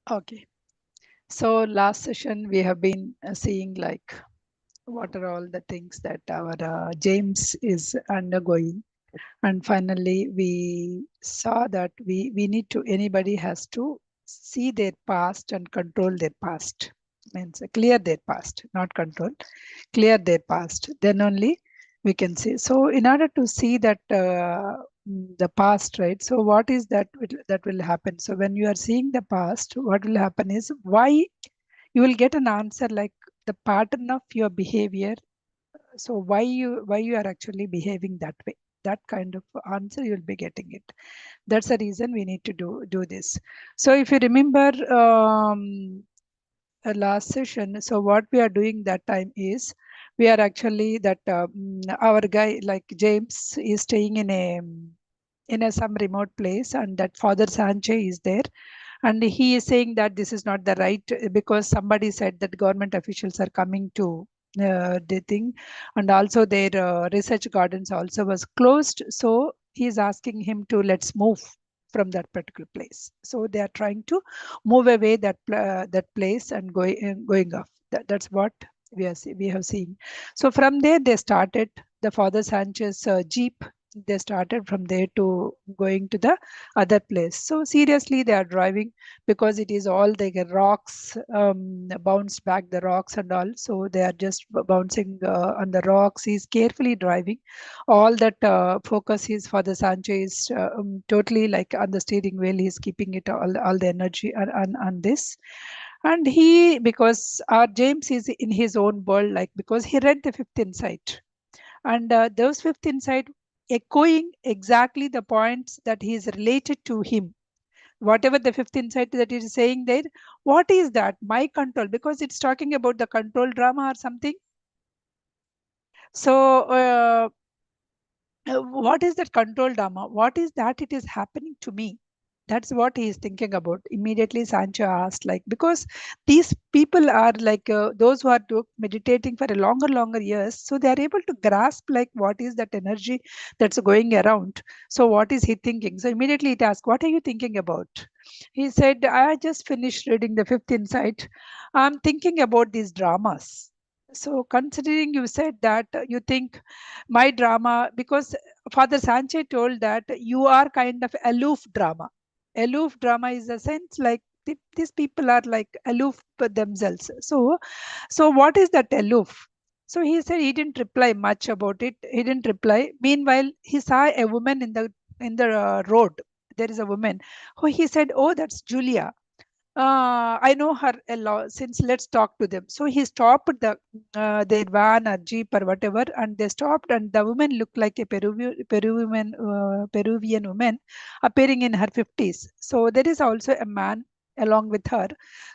Okay. So last session we have been seeing like what are all the things that our James is undergoing, and finally we saw that we need to, anybody has to see their past and control their past. Means clear their past, not control, clear their past. Then only we can see. So in order to see that the past, right? So what is that will happen? So when you are seeing the past, what will happen is why you will get an answer like the pattern of your behavior. So why you are actually behaving that way, that kind of answer you'll be getting it. That's the reason we need to do this. So if you remember last session, so what we are doing that time is we are actually that our guy like James is staying in a some remote place, and that Father Sanchez is there, and he is saying that this is not the right, because somebody said that government officials are coming to the thing, and also their research gardens also was closed. So he is asking him to let's move from that particular place. So they are trying to move away that place and going off. That's what we have seen. So from there they started the Father Sanchez jeep. They started from there to going to the other place. So seriously, they are driving because it is all the rocks, bounced back the rocks and all. So they are just bouncing on the rocks. He's carefully driving. All that focus is for the Sanchez, totally like on the steering wheel. He's keeping it all the energy on this. And he, because our James is in his own world, like because he read the fifth insight, and those fifth insight echoing exactly the points that he is related to him. Whatever the fifth insight that it is saying there, what is that? My control, because it's talking about the control drama or something. So what is that control drama? What is that it is happening to me? That's what he is thinking about. Immediately Sancho asked, like, because these people are like those who are meditating for a longer years, so they are able to grasp like what is that energy that's going around. So what is he thinking? So immediately it asked, what are you thinking about? He said, I just finished reading the fifth insight. I'm thinking about these dramas. So considering you said that you think my drama, because Father Sanchez told that you are kind of aloof drama. Aloof drama is a sense like these people are like aloof themselves. So what is that aloof? So he said he didn't reply much about it. He didn't reply. Meanwhile, he saw a woman in the road. There is a woman who he said, "Oh, that's Julia. I know her a lot. Since let's talk to them." So he stopped their van or jeep or whatever, and they stopped. And the woman looked like a Peruvian woman, appearing in her 50s. So there is also a man along with her.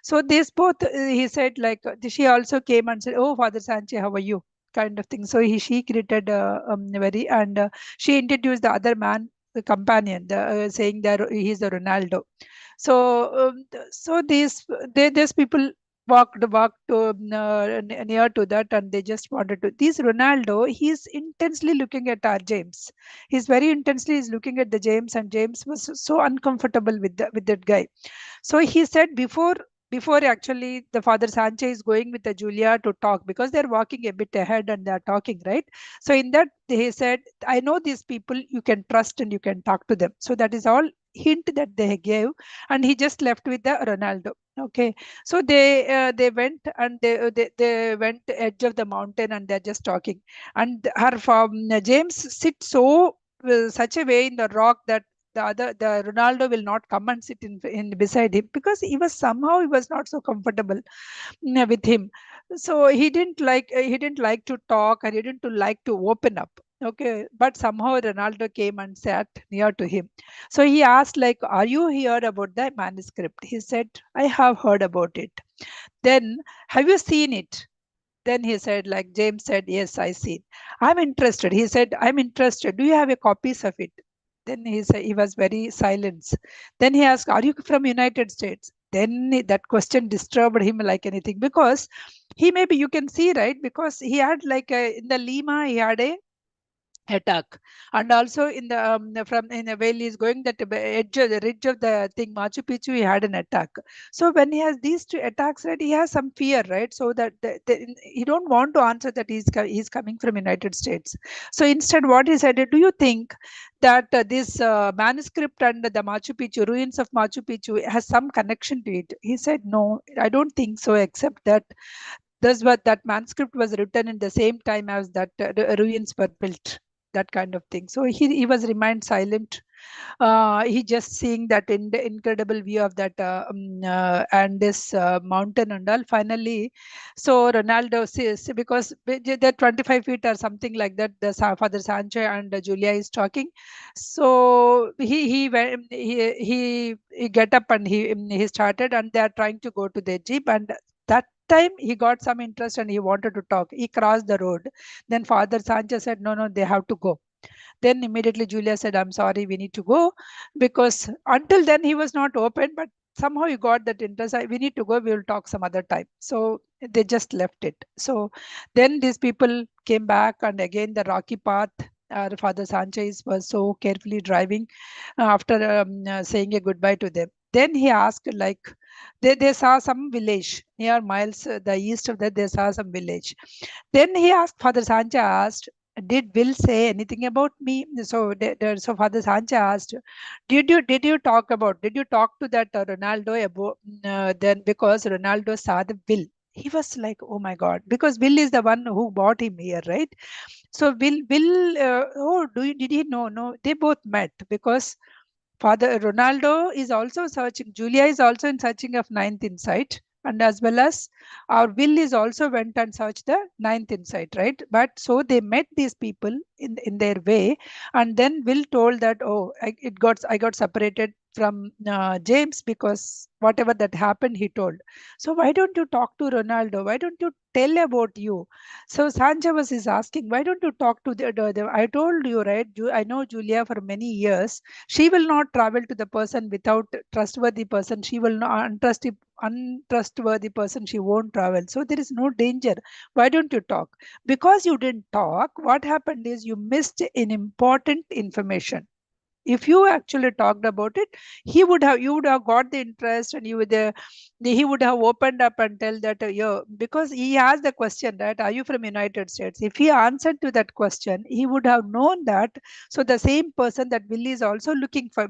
So this both, he said, like she also came and said, "Oh, Father Sanchez, how are you?" Kind of thing. So she greeted very, and she introduced the other man, the companion, saying that he's the Ronaldo. So so these people walked to near to that, and they just wanted to. This Ronaldo, he's intensely looking at our James. He's very intensely is looking at the James, and James was so uncomfortable with that guy. So he said before actually the Father Sanchez is going with the Julia to talk, because they're walking a bit ahead and they're talking, right? So in that he said, I know these people, you can trust and you can talk to them. So that is all hint that they gave, and he just left with the Ronaldo. Okay, so they went, and they went edge of the mountain, and they're just talking, and her James sits so such a way in the rock that the Ronaldo will not come and sit in beside him, because he was not so comfortable with him. So he didn't like to talk, and he didn't like to open up. Okay, but somehow Ronaldo came and sat near to him. So he asked, like, are you here about the manuscript? He said, I have heard about it. Then, have you seen it? Then he said, like James said, yes, I seen. I'm interested. He said, I'm interested. Do you have a copies of it? Then he said, he was very silent. Then he asked, are you from United States? Then that question disturbed him like anything, because he maybe, you can see, right? Because he had like in the Lima, attack. And also in the from in the while he's going that edge of the ridge of the thing Machu Picchu, he had an attack. So when he has these two attacks, right, he has some fear, right? So that he don't want to answer that he's coming from United States. So instead what he said, do you think that this manuscript and the Machu Picchu ruins of Machu Picchu has some connection to it? He said, no, I don't think so, except that thus what that manuscript was written in the same time as that ruins were built, that kind of thing. So he was remained silent. He just seeing that in the incredible view of that and this mountain and all. Finally, so Ronaldo says, because the 25 feet or something like that, the Father Sancho and Julia is talking. So he went, he get up and he started, and they are trying to go to the jeep. And that time he got some interest and he wanted to talk. He crossed the road. Then Father Sanchez said, no, no, they have to go. Then immediately Julia said, I'm sorry, we need to go. Because until then he was not open, but somehow he got that interest. We need to go, we will talk some other time. So they just left it. So then these people came back, and again the rocky path. Father Sanchez was so carefully driving after saying a goodbye to them. Then he asked, like, they saw some village near miles the east of that, they saw some village. Then he asked, Father Sancha asked, did Will say anything about me? So, so Father Sancha asked, did you talk to that Ronaldo about then, because Ronaldo saw the Will. He was like, oh my God, because Will is the one who brought him here, right? So oh, did he know? No, they both met, because Father Ronaldo is also searching. Julia is also in searching of ninth insight, and as well as our Will is also went and searched the ninth insight, right? But so they met these people in their way, and then Will told that, oh, I got separated from James because whatever that happened, he told. So why don't you talk to Ronaldo? Why don't you tell about you? So Sancha was is asking, why don't you talk to the I told you, right? I know Julia for many years. She will not travel to the person without trustworthy person. She will not untrustworthy person, she won't travel. So there is no danger. Why don't you talk? Because you didn't talk, what happened is you missed an important information. If you actually talked about it, you would have got the interest, and you would he would have opened up and tell that yeah, because he asked the question, right, are you from United States? If he answered to that question, he would have known that. So the same person that Willie is also looking for.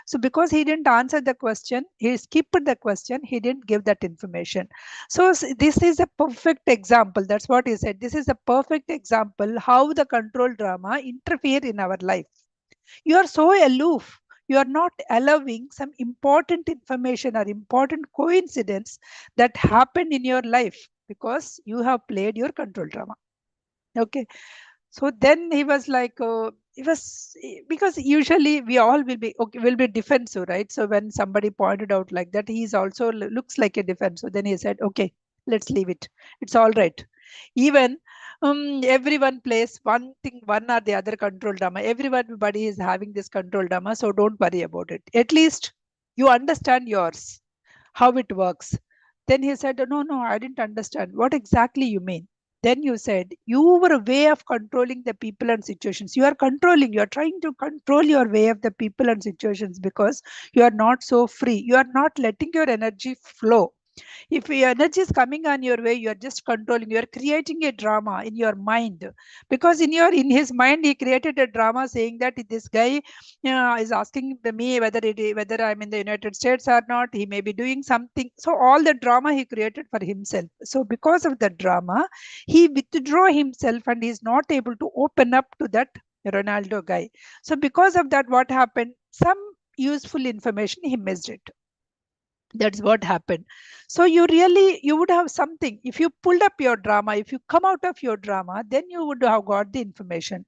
So because he didn't answer the question, he skipped the question, he didn't give that information. So this is a perfect example. That's what he said. This is a perfect example how the control drama interfere in our life. You are so aloof. You are not allowing some important information or important coincidence that happened in your life, because you have played your control drama. Okay. So then he was like, it was because usually we all will be okay, will be defensive, right? So when somebody pointed out like that, he's also looks like a defensive. Then he said, okay, let's leave it. It's all right. Even everyone plays one thing, one or the other control drama. Everybody is having this control drama, so don't worry about it. At least you understand yours, how it works. Then he said, no, no, I didn't understand. What exactly you mean? Then you said, you were a way of controlling the people and situations. You are controlling, you are trying to control your way of the people and situations, because you are not so free. You are not letting your energy flow. If your energy is coming on your way, you are just controlling, you are creating a drama in your mind. Because in his mind he created a drama saying that this guy is asking me whether I'm in the United States or not, he may be doing something. So all the drama he created for himself. So because of the drama, he withdraw himself and he is not able to open up to that Ronaldo guy. So because of that, what happened, some useful information he missed it. That's what happened. So you would have something. If you pulled up your drama, if you come out of your drama, then you would have got the information.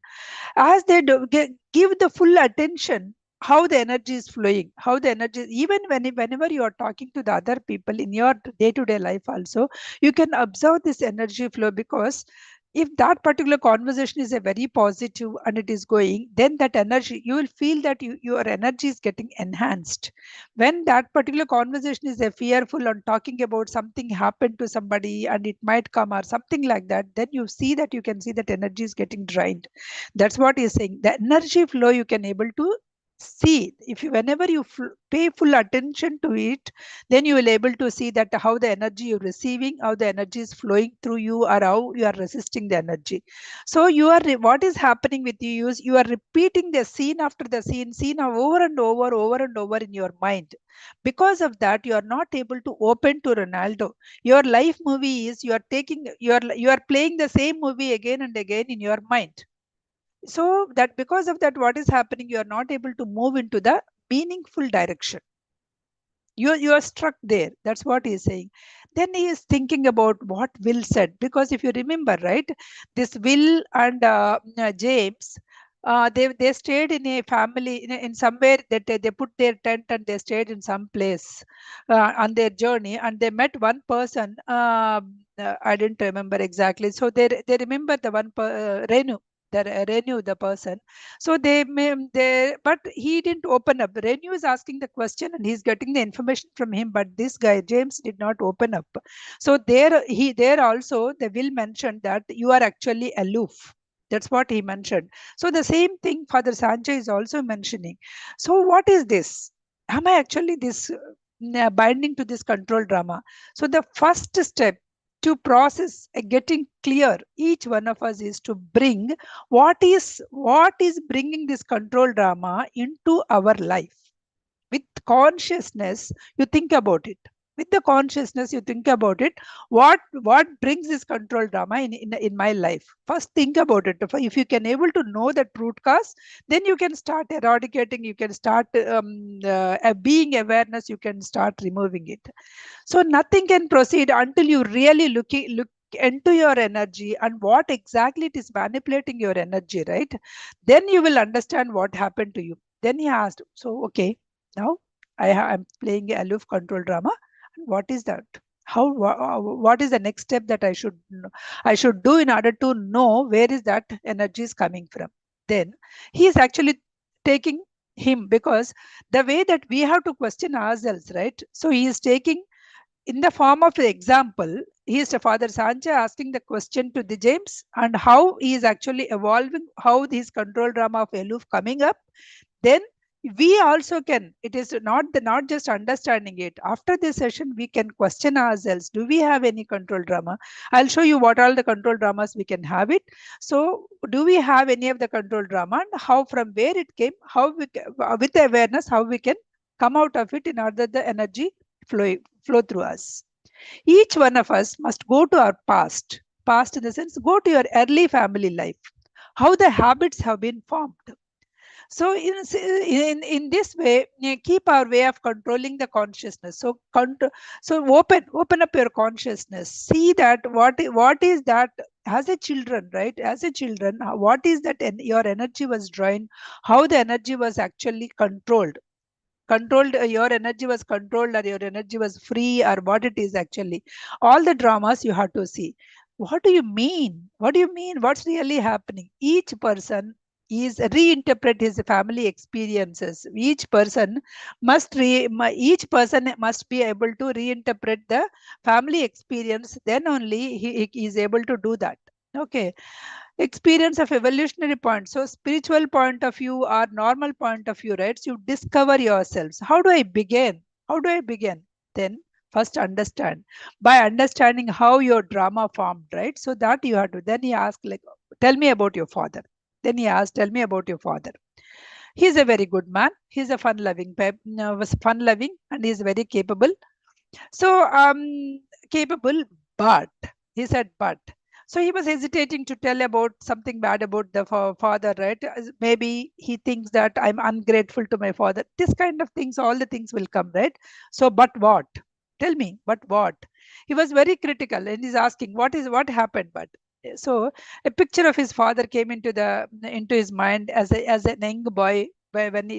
As they give the full attention, how the energy is flowing, how the energy, even whenever you are talking to the other people in your day-to-day life also, you can observe this energy flow. Because if that particular conversation is a very positive and it is going, then that energy, you will feel that your energy is getting enhanced. When that particular conversation is a fearful and talking about something happened to somebody and it might come or something like that, then you see that you can see that energy is getting drained. That's what he's saying. The energy flow you can able to see if you, whenever you pay full attention to it, then you will able to see that how the energy you're receiving, how the energy is flowing through you, or how you are resisting the energy. So you are what is happening with you is you are repeating the scene after the scene over and over and over in your mind. Because of that, you are not able to open to Ronaldo. Your life movie is you are taking, you are playing the same movie again and again in your mind. So that because of that, what is happening, you are not able to move into the meaningful direction. You are stuck there. That's what he's saying. Then he is thinking about what Will said, because if you remember, right, this Will and James, they stayed in a family in somewhere that they put their tent and they stayed in some place on their journey, and they met one person. I didn't remember exactly. So they remember the one Renu, Renu, the person. So but he didn't open up. Renu is asking the question and he's getting the information from him, but this guy James did not open up. So there also the Will mentioned that you are actually aloof. That's what he mentioned. So the same thing Father Sanjay is also mentioning. So what is this? Am I actually this binding to this control drama? So the first step to process getting clear, each one of us, is to bring what is bringing this control drama into our life. With consciousness, you think about it. With the consciousness, you think about it. What brings this control drama in my life? First think about it. If you can able to know the root cause, then you can start eradicating, you can start being awareness, you can start removing it. So nothing can proceed until you really look into your energy and what exactly it is manipulating your energy, right? Then you will understand what happened to you. Then he asked, so okay, now I'm playing a aloof control drama. What is that? What is the next step that I should do in order to know where is that energy is coming from? Then he is actually taking him, because the way that we have to question ourselves, right? So he is taking in the form of the example. He is the Father Sanjay asking the question to the James, and how he is actually evolving, how this control drama of aloof coming up. Then we also can, it is not just understanding it. After this session, we can question ourselves, do we have any control drama? I'll show you what all the control dramas we can have it. So do we have any of the control drama, and how, from where it came, how with the awareness, how we can come out of it in order the energy flow through us. Each one of us must go to our past in the sense, go to your early family life, how the habits have been formed. So in this way, keep our way of controlling the consciousness. So open up your consciousness. See that what is that, as a children, right? As a children, what is that your energy was drained, how the energy was actually controlled, your energy was controlled, or your energy was free, or what it is actually. All the dramas you have to see. What do you mean? What do you mean? What's really happening? Each person is reinterpret his family experiences. Each person must be able to reinterpret the family experience. Then only he is able to do that. Okay. Experience of evolutionary point, so spiritual point of view or normal point of view, right? So you discover yourselves. How do I begin? Then first understand. By understanding how your drama formed, right? So that you have to, then he asked, like, tell me about your father. Then he asked, tell me about your father. He's a very good man, he's a fun loving was fun loving, and he's very capable. So, capable, but he said, but. So he was hesitating to tell about something bad about the father, right? Maybe he thinks that I'm ungrateful to my father. This kind of things, all the things will come, right? So, but what? Tell me, but what? He was very critical and he's asking, what happened? But so a picture of his father came into his mind as a young boy when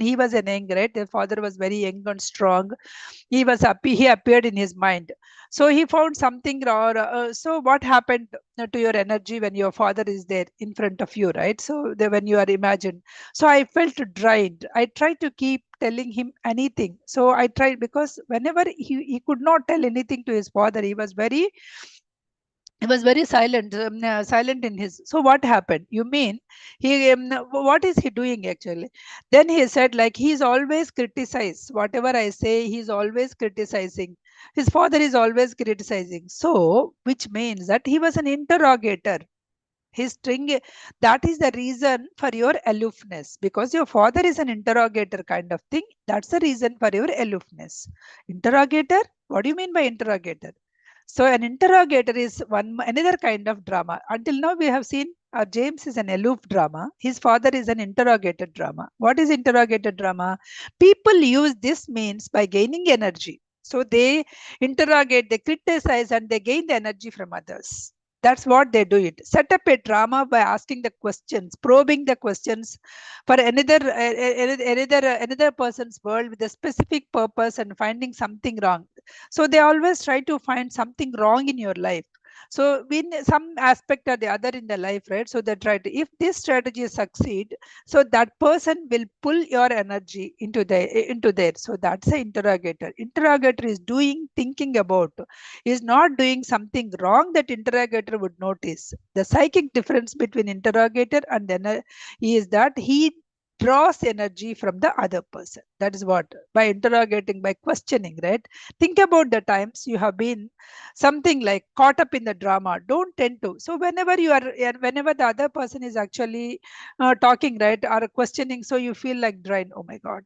he was an young, right? The father was very young and strong. He was happy. He appeared in his mind. So he found something wrong. So what happened to your energy when your father is there in front of you, right? So when you are imagined. So I felt drained. I tried to keep telling him anything. So I tried, because whenever he could not tell anything to his father, he was very silent, silent in his. So what happened? You mean he? What is he doing actually? Then he said, like, he's always criticized. Whatever I say, he's always criticizing. His father is always criticizing. So, which means that he was an interrogator. His string, that is the reason for your aloofness, because your father is an interrogator kind of thing. That's the reason for your aloofness. Interrogator? What do you mean by interrogator? So an interrogator is another kind of drama. Until now we have seen James is an aloof drama. His father is an interrogator drama. What is interrogator drama? People use this means by gaining energy. So they interrogate, they criticize, and they gain the energy from others. That's what they do it. Set up a drama by asking the questions, probing the questions for another person's world with a specific purpose and finding something wrong. So they always try to find something wrong in your life. So in some aspect or the other in the life, right? So they try to, if this strategy succeed, so that person will pull your energy into there. So that's the interrogator. Interrogator is doing, thinking about, is not doing something wrong that interrogator would notice. The psychic difference between interrogator and then is that he draws energy from the other person. That is what, by interrogating, by questioning, right? Think about the times you have been something like caught up in the drama. Don't tend to. So whenever the other person is actually talking, right, or questioning, so you feel like drained. Oh my God,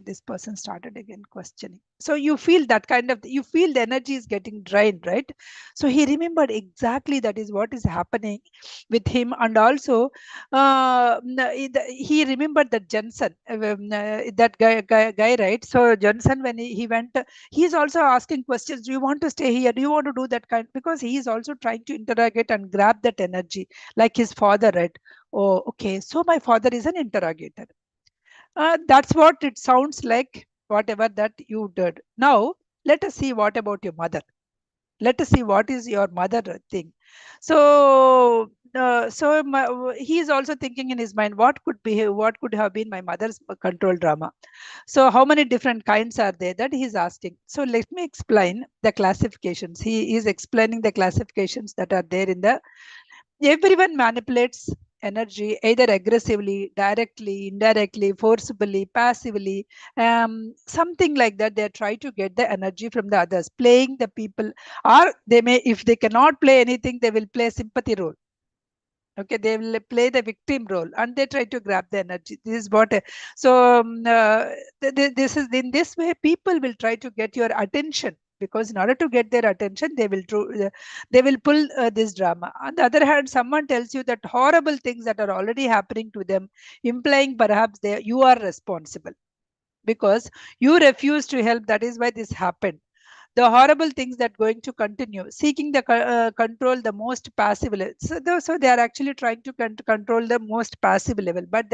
this person started again questioning. So you feel that kind of, you feel the energy is getting drained, right? So he remembered exactly that is what is happening with him. And also he remembered that Johnson, that guy, right? So Johnson, when he went, he's also asking questions. Do you want to stay here? Do you want to do that kind? Because he is also trying to interrogate and grab that energy, like his father, right? Oh, okay. So my father is an interrogator. That's what it sounds like, whatever that you did. Now, let us see what about your mother. Let us see what is your mother thing. So, he is also thinking in his mind, what could have been my mother's control drama. So how many different kinds are there that he's asking? So let me explain the classifications. He is explaining the classifications that are there in the. Everyone manipulates energy either aggressively, directly, indirectly, forcibly, passively, something like that. They try to get the energy from the others, playing the people, or they may, if they cannot play anything, they will play sympathy role. Okay, they will play the victim role and they try to grab the energy. This is what. So this is, in this way, people will try to get your attention, because in order to get their attention, they will pull this drama. On the other hand, someone tells you that horrible things that are already happening to them, implying perhaps you are responsible because you refuse to help. That is why this happened. The horrible things that going to continue, seeking the control the most passive level. So they are actually trying to control the most passive level, but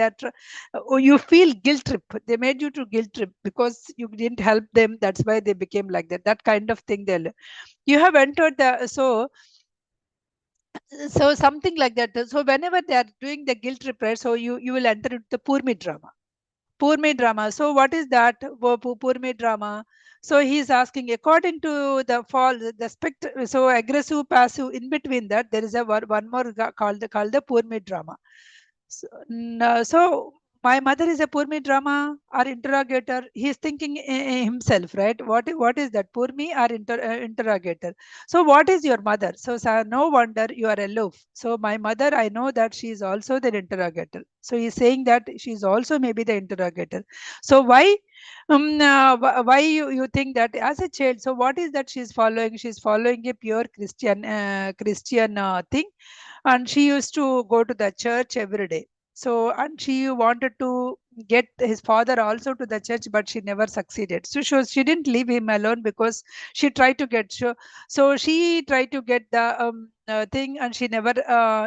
you feel guilt trip. They made you to guilt trip because you didn't help them. That's why they became like that. That kind of thing. You have entered the, so something like that. So whenever they are doing the guilt trip, right, so you will enter into the poor me drama. Poor me drama. So what is that? Poor me drama. So he's asking, according to the fall, the spectrum. So aggressive, passive. In between that, there is a one more called the poor me drama. So, so my mother is a poor me drama or interrogator. He's thinking himself, right? What is that? Poor me or interrogator? So what is your mother? So, no wonder you are aloof. So my mother, I know that she is also the interrogator. So he's saying that she's also maybe the interrogator. So why you think that as a child? So what is that she's following? She's following a pure Christian thing, and she used to go to the church every day. So, and she wanted to get his father also to the church, but she never succeeded. So she didn't leave him alone because she tried to get so she tried to get the thing, and she never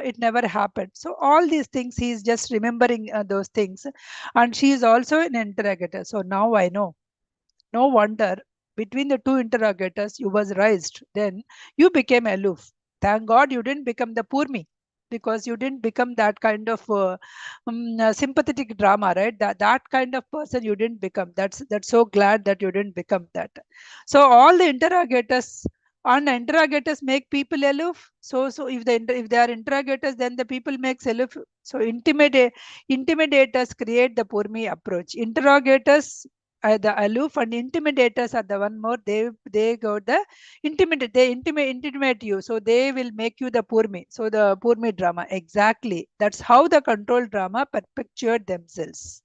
it never happened. So all these things he is just remembering those things, and she is also an interrogator. So now I know. No wonder between the two interrogators you was raised. Then you became aloof. Thank God you didn't become the poor me, because you didn't become that kind of sympathetic drama, right? That kind of person you didn't become. That's so glad that you didn't become that. So all the interrogators and interrogators make people aloof. So if they are interrogators, then the people makes aloof. So intimidators create the poor me approach. Interrogators, the aloof, and intimidators are the one more. They go the intimidate. They intimate you. So they will make you the poor me. So the poor me drama. Exactly. That's how the control drama perpetuate themselves.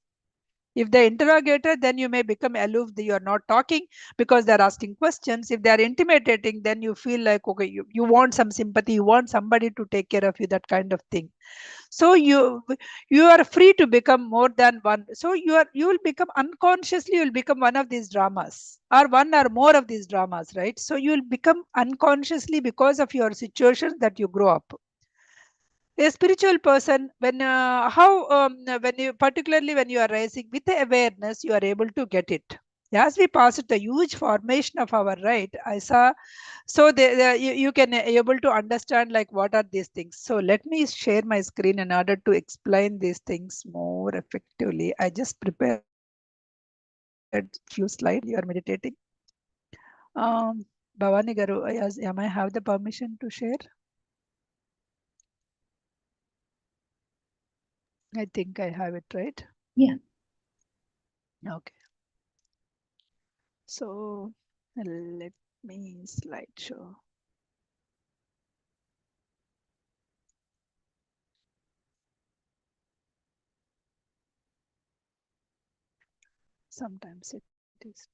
If they interrogator, then you may become aloof. You are not talking because they're asking questions. If they are intimidating, then you feel like, okay, you want some sympathy, you want somebody to take care of you, that kind of thing. So you are free to become more than one. So you will become unconsciously, you will become one of these dramas, or one or more of these dramas, right? So you will become unconsciously because of your situations that you grow up. A spiritual person, when how when you, particularly when you are rising with the awareness, you are able to get it. As we pass it, the huge formation of our right, I saw. So you can able to understand like what are these things. So let me share my screen in order to explain these things more effectively. I just prepared few slides while you are meditating. um Bhavani garu, yes, am I have the permission to share? I think I have it, right? Yeah. Okay. So let me slideshow. Sometimes it is.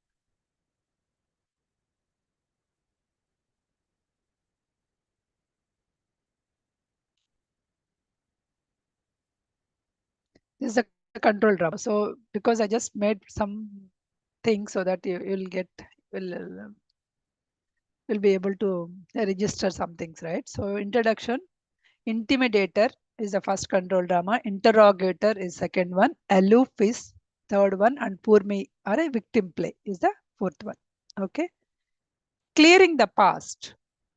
This is the control drama. So because I just made some things so that you'll get will will be able to register some things, right? So introduction, intimidator is the first control drama, interrogator is second one, aloof is third one, and poor me or a victim play is the fourth one. Okay. Clearing the past.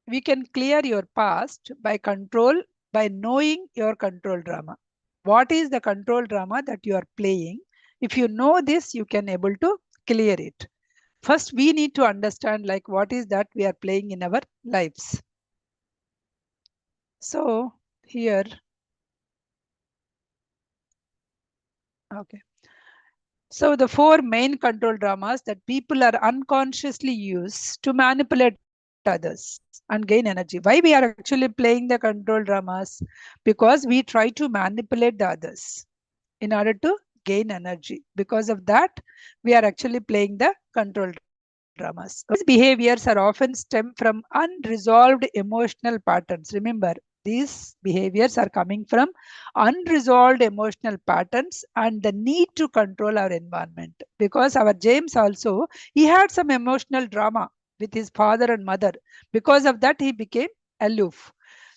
We can clear your past by control, by knowing your control drama. What is the control drama that you are playing? If you know this, you can able to clear it. First, we need to understand like what is that we are playing in our lives. So here, okay. So the four main control dramas that people are unconsciously use to manipulate others and gain energy. Why we are actually playing the control dramas? Because we try to manipulate the others in order to gain energy. Because of that, we are actually playing the control dramas. These behaviors are often stem from unresolved emotional patterns. Remember, these behaviors are coming from unresolved emotional patterns and the need to control our environment. Because our James also, he had some emotional drama with his father and mother. Because of that, he became aloof.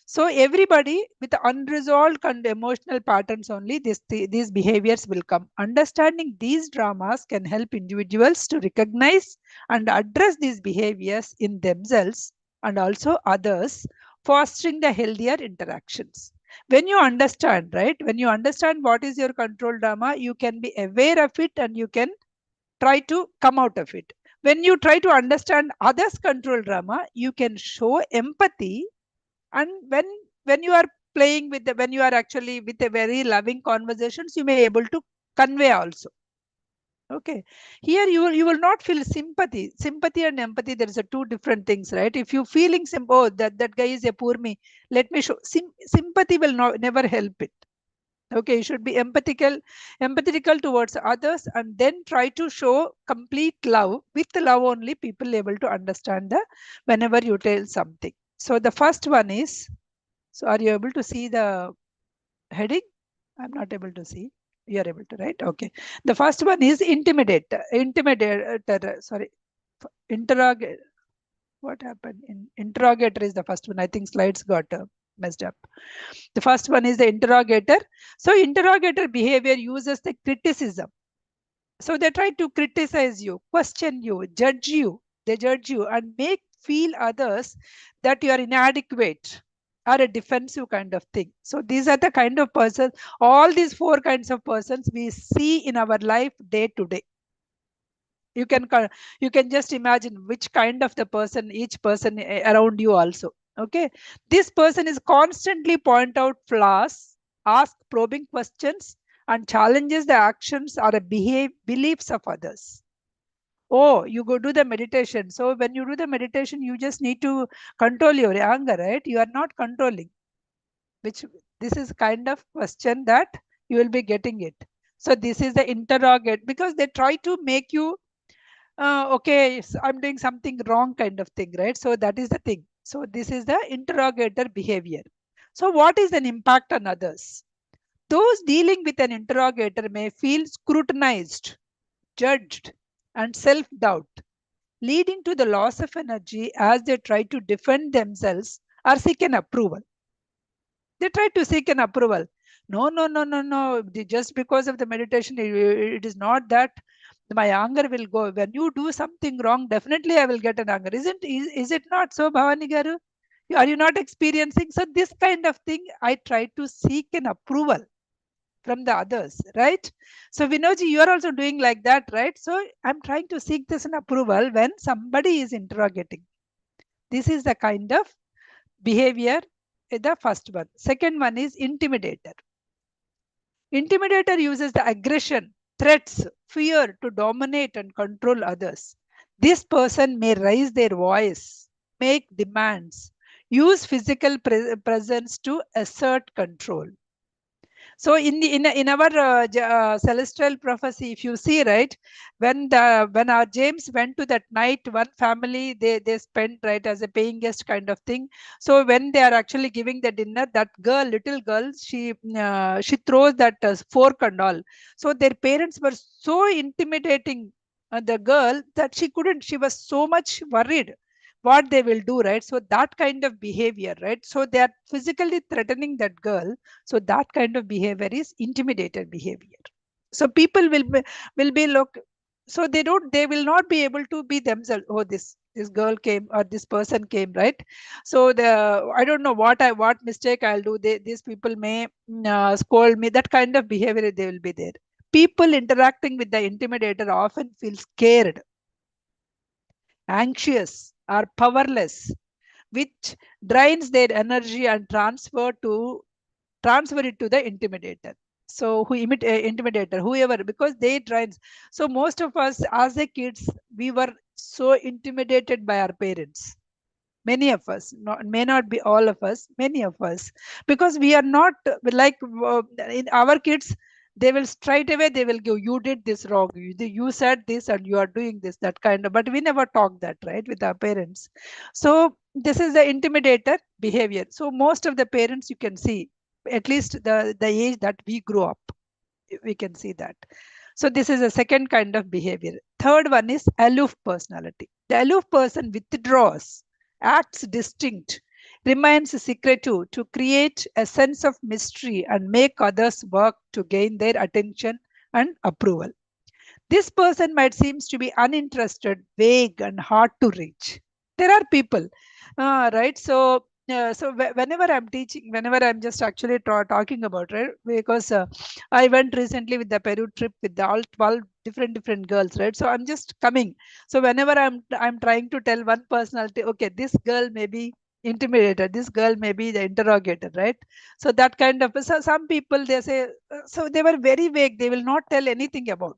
So everybody with unresolved emotional patterns only, these behaviors will come. Understanding these dramas can help individuals to recognize and address these behaviors in themselves and also others, fostering the healthier interactions. When you understand, right, when you understand what is your control drama, you can be aware of it and you can try to come out of it. When you try to understand others' control drama, you can show empathy. And when you are playing with the, when you are actually with a very loving conversations, you may able to convey also. Okay. Here you will not feel sympathy. Sympathy and empathy, there is a two different things, right? If you feeling oh, that guy is a poor me, let me show sympathy will not never help it. Okay, you should be empathetical towards others, and then try to show complete love. With love only, people able to understand the whenever you tell something. So the first one is, so are you able to see the heading? I'm not able to see. You are able to, right? Okay. The first one is intimidator. Sorry, interrogator. What happened? Interrogator is the first one. I think slides got messed up. The first one is the interrogator. So interrogator behavior uses the criticism. So they try to criticize you, question you, judge you. They judge you and make feel others that you are inadequate or a defensive kind of thing. So these are the kind of persons, all these four kinds of persons we see in our life day to day. You can you can just imagine which kind of the person, each person around you also. Okay, this person is constantly point out flaws, ask probing questions, and challenges the actions or a beliefs of others. Oh, you go do the meditation. So when you do the meditation, you just need to control your anger, right? You are not controlling, which this is kind of question that you will be getting it. So this is the interrogate, because they try to make you okay, I'm doing something wrong kind of thing, right? So that is the thing. So this is the interrogator behavior. So what is an impact on others? Those dealing with an interrogator may feel scrutinized, judged, and self-doubt, leading to the loss of energy as they try to defend themselves or seek an approval. They try to seek an approval. No, no, no, no, no. Just because of the meditation, it is not that my anger will go. When you do something wrong, definitely I will get an anger. Is it not so, Bhavani Garu? Are you not experiencing? So this kind of thing, I try to seek an approval from the others, right? So Vinodji, you are also doing like that, right? So I'm trying to seek this an approval when somebody is interrogating. This is the kind of behavior, the first one. Second one is intimidator. Intimidator uses the aggression, threats, fear to dominate and control others. This person may raise their voice, make demands, use physical presence to assert control. So in our celestial prophecy, if you see, right, when our James went to that night, one family, they spent, right, as a paying guest kind of thing. So when they are actually giving the dinner, that girl, little girl, she throws that fork and all. So their parents were so intimidating the girl that she couldn't. She was so much worried what they will do, right? So that kind of behavior, right? So they are physically threatening that girl. So that kind of behavior is intimidated behavior. So people will be look. So they will not be able to be themselves. Oh, this girl came or this person came, right? So I don't know what mistake I'll do. These people may scold me. That kind of behavior they will be there. People interacting with the intimidator often feel scared, anxious, or powerless, which drains their energy and transfer it to the intimidator. So intimidator, whoever, because they drains. So most of us as a kids, we were so intimidated by our parents. Many of us, may not be all of us, many of us, because we are not like in our kids, they will straight away they will give, you did this wrong, you said this and you are doing this, that kind of, but we never talk that, right, with our parents. So this is the intimidator behavior. So most of the parents, you can see, at least the age that we grew up, we can see that. So this is a second kind of behavior. Third one is aloof personality. The aloof person withdraws, acts distinct, remains secretive to create a sense of mystery and make others work to gain their attention and approval. This person might seems to be uninterested, vague, and hard to reach. There are people, right? So whenever I'm teaching, whenever I'm just actually talking about, right, because I went recently with the Peru trip with the all 12 different girls, right? So I'm just coming. So whenever I'm trying to tell one personality, okay, this girl may be intimidator, this girl may be the interrogator, right? So that kind of, so some people they say, so they were very vague, they will not tell anything about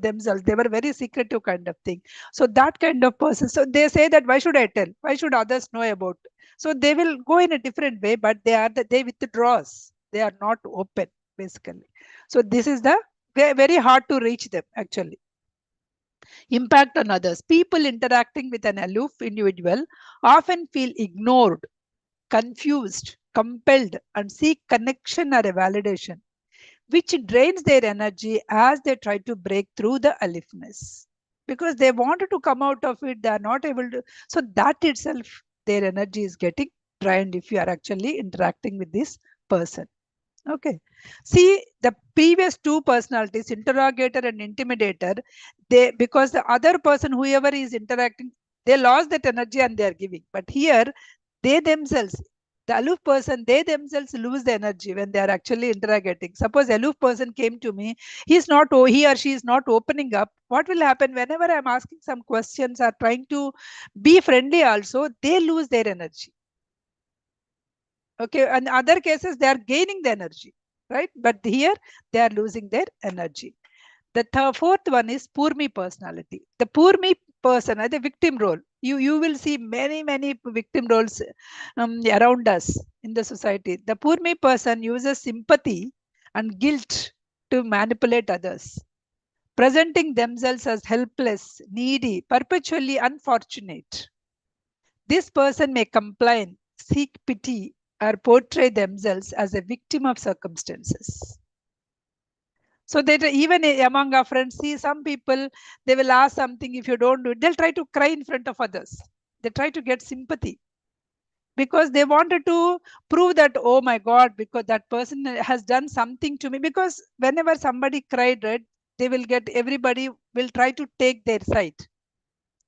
themselves, they were very secretive kind of thing. So that kind of person, so they say that why should I tell, why should others know about? So they will go in a different way, but they withdraws, they are not open basically. So this is the very hard to reach them actually. Impact on others. People interacting with an aloof individual often feel ignored, confused, compelled, and seek connection or a validation. which drains their energy as they try to break through the aloofness. Because they wanted to come out of it, they are not able to. So that itself, their energy is getting drained if you are actually interacting with this person. Okay. See, the previous two personalities, interrogator and intimidator, they, because the other person, whoever is interacting, they lost that energy and they are giving. But here, they themselves, the aloof person, they themselves lose the energy when they are actually interrogating. Suppose aloof person came to me, he's not, he or she is not opening up. What will happen whenever I'm asking some questions or trying to be friendly also, they lose their energy. Okay, and other cases they are gaining the energy, right? But here they are losing their energy. The fourth one is poor me personality. The poor me person, the victim role. You will see many victim roles around us in the society. The poor me person uses sympathy and guilt to manipulate others, presenting themselves as helpless, needy, perpetually unfortunate. This person may complain, seek pity, or portray themselves as a victim of circumstances. So that even among our friends, see some people, they will ask something, if you don't do it, they'll try to cry in front of others. They try to get sympathy because they wanted to prove that, oh my God, because that person has done something to me. Because whenever somebody cried, right, they will get, everybody will try to take their side,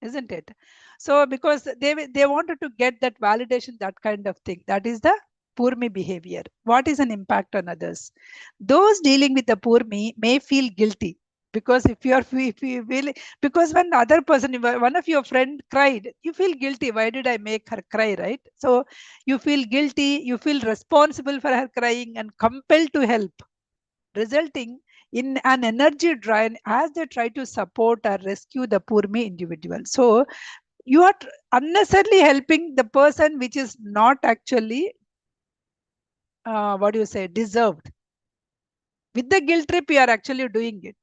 isn't it? So because they wanted to get that validation, that kind of thing, that is the poor me behavior. What is an impact on others? Those dealing with the poor me may feel guilty, because if you really, because when the other person, one of your friend cried, you feel guilty, why did I make her cry, right? So you feel guilty, you feel responsible for her crying and compelled to help, resulting in an energy drain as they try to support or rescue the poor me individual. So you are unnecessarily helping the person which is not actually, what do you say, deserved. With the guilt trip, you are actually doing it.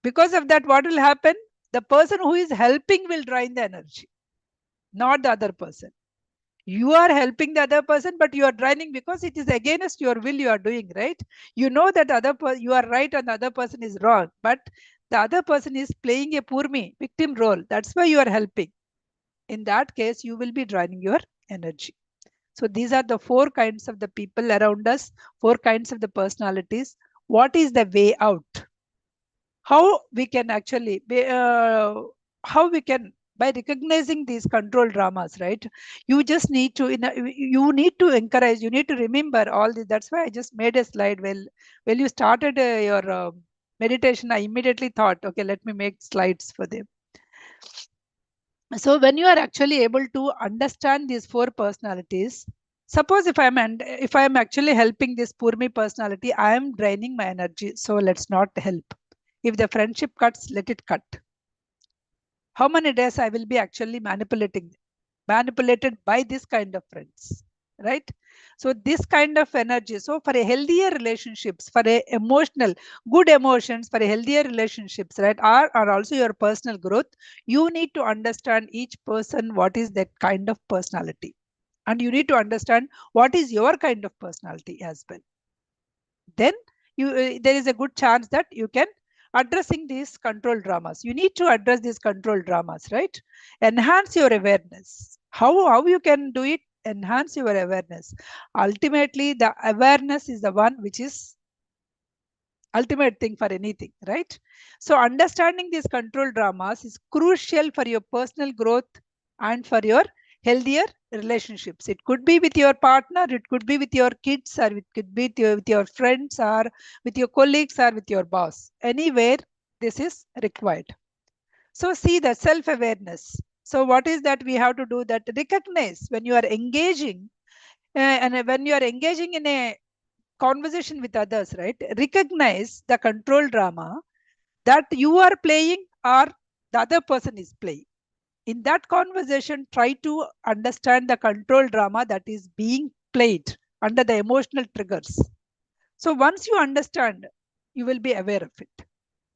Because of that, what will happen? The person who is helping will drain the energy, not the other person. You are helping the other person, but you are draining because it is against your will you are doing, right? You know that you are right and the other person is wrong, but the other person is playing a poor me victim role. That's why you are helping. In that case, you will be draining your energy. So these are the four kinds of the people around us, four kinds of the personalities. What is the way out? How we can actually how we can, by recognizing these control dramas, right? You just need to, you need to encourage, you need to remember all this. That's why I just made a slide. Well, when you started your meditation, I immediately thought, okay, let me make slides for them. So when you are actually able to understand these four personalities, suppose if I'm actually helping this poor me personality, I am draining my energy, so let's not help. If the friendship cuts, let it cut. How many days I will be actually manipulated by this kind of friends, right? So this kind of energy. So for a healthier relationships, for a emotional, good emotions, for a healthier relationships, right, are also your personal growth. You need to understand each person, what is that kind of personality. And you need to understand what is your kind of personality as well. Then there is a good chance that you can addressing these control dramas. You need to address these control dramas, right? Enhance your awareness. How you can do it? Enhance your awareness. Ultimately, the awareness is the one which is ultimate thing for anything, right? So understanding these control dramas is crucial for your personal growth and for your healthier relationships. It could be with your partner, it could be with your kids, or it could be with your friends, or with your colleagues, or with your boss. Anywhere this is required. So see the self-awareness. So what is that we have to do? That recognize when you are engaging, and when you are engaging in a conversation with others, right? Recognize the control drama that you are playing or the other person is playing. In that conversation, try to understand the control drama that is being played under the emotional triggers. So once you understand, you will be aware of it.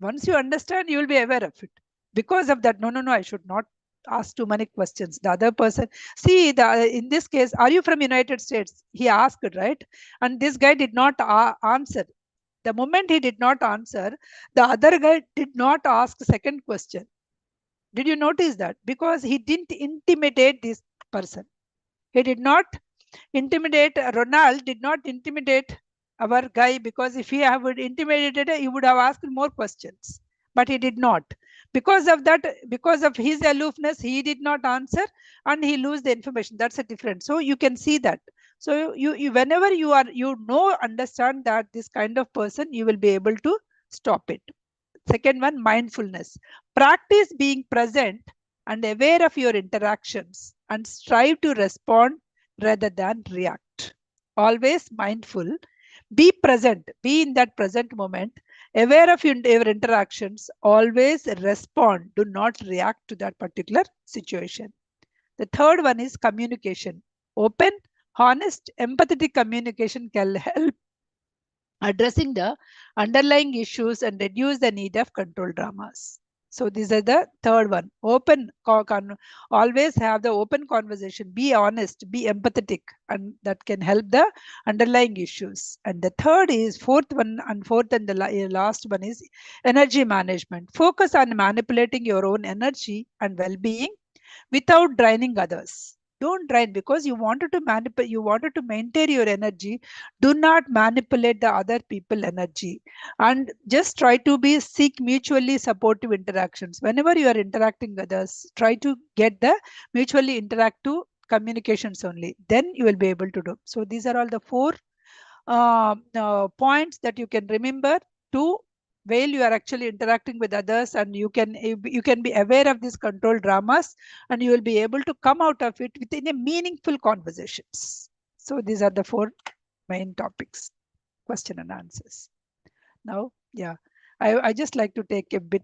Once you understand, you will be aware of it. Because of that, no, I should not ask too many questions. The other person, see, in this case, are you from United States? He asked, right? And this guy did not answer. The moment he did not answer, the other guy did not ask second question. Did you notice that? Because he didn't intimidate this person. He did not intimidate. Ronald did not intimidate our guy, because if he had intimidated, he would have asked more questions. But he did not. Because of that, because of his aloofness, he did not answer and he lose the information. That's a difference. So you can see that. So you whenever you are, understand that this kind of person, you will be able to stop it. Second one, mindfulness. Practice being present and aware of your interactions and strive to respond rather than react. Always mindful. Be present. Be in that present moment. Aware of your interactions. Always respond. Do not react to that particular situation. The third one is communication. Open, honest, empathetic communication can help addressing the underlying issues and reduce the need of control dramas. So these are the third one. Always have the open conversation. Be honest, be empathetic, and that can help the underlying issues. And the third is fourth and the last one is energy management. Focus on manipulating your own energy and well-being without draining others. Don't drain, because you wanted to manipulate, you wanted to maintain your energy. Do not manipulate the other people energy, and just try to be seek mutually supportive interactions. Whenever you are interacting with others, try to get the mutually interactive communications only, then you will be able to do. So these are all the four points that you can remember to while you are actually interacting with others, and you can be aware of these control dramas, and you will be able to come out of it within a meaningful conversations. So these are the four main topics, question and answers. Now, yeah, I just like to take a bit